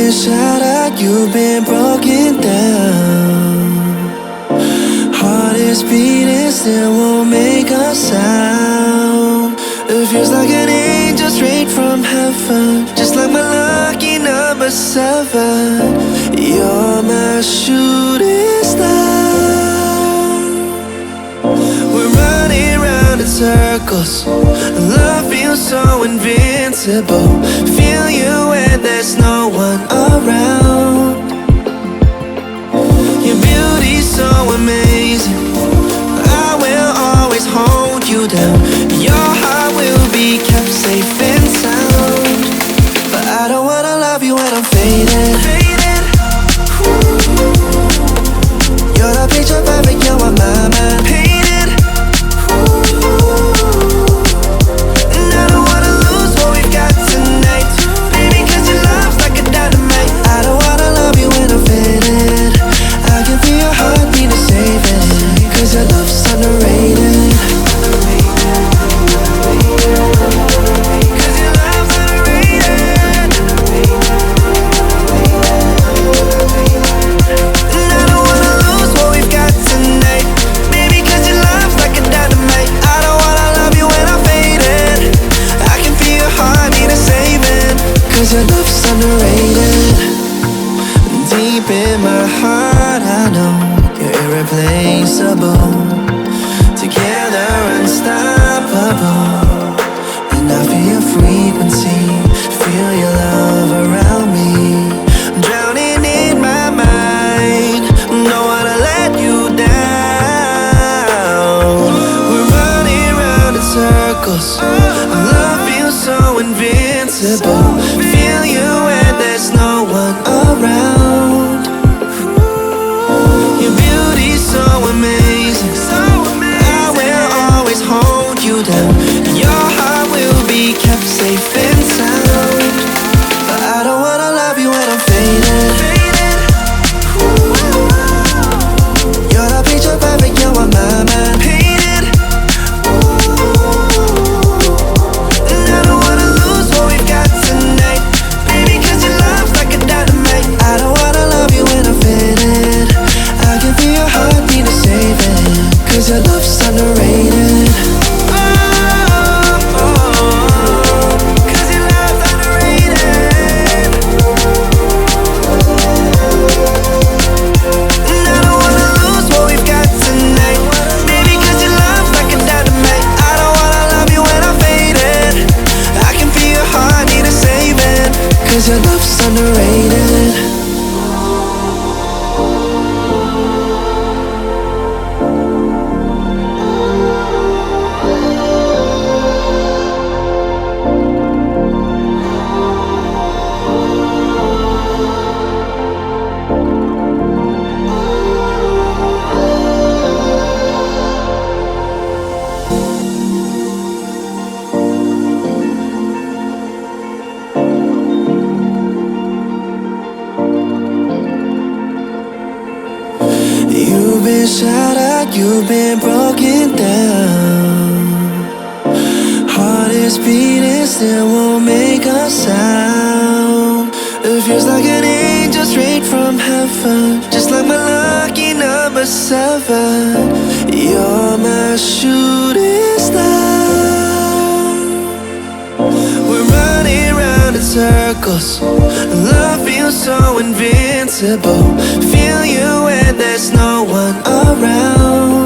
been shattered, you've been broken down. Heart is beating, still won't make a sound. It feels like an angel straight from heaven, just like my lucky number 7. You're my shooting star. We're running round in circles, love feels so invincible. Feel you when there's no one around. Your beauty's so amazing, I will always hold you down. Your heart will be kept safe and sound. But I don't wanna love you when I'm faded. You're the picture perfect, you're on my mind. Painted. And I don't wanna lose what we've got tonight, baby, cause your love's like a dynamite. I don't wanna love you when I'm faded. I can feel your heartbeat to save it, cause your love's underrated. Cause your love's underrated. And I don't wanna lose what we've got tonight, baby, cause your love's like a dynamite. I don't wanna love you when I'm faded. I can feel your heartbeat to save it, cause your love's underrated. Deep in my heart I know you're irreplaceable. Together unstoppable. And I feel your frequency, feel your love around me. I'm drowning in my mind, don't wanna let you down. We're running round in circles, our love feels so invincible. Feel you when there's no one around. Your beauty's so amazing, I will always hold you down. Your heart will be kept safe and sound. But I don't wanna love you when I'm faded. You're the picture perfect, you're on my mind. Painted. And I don't wanna lose what we've got tonight, baby, cause your love's like a dynamite. I don't wanna love you when I'm faded. I can feel your heartbeat to save it, cause your love's underrated. Cause your love's underrated. And I don't wanna lose what we've got tonight, baby, cause your love's like a dynamite. I don't wanna love you when I'm faded. I can feel your heartbeat to save it, cause your love's underrated. You've been shattered, you've been broken down. Heart is beating, still won't make a sound. It feels like an angel straight from heaven, just like my lucky number 7. You're my shooting star. We're running round in circles, love feels so invincible. Feel you when there's no one around.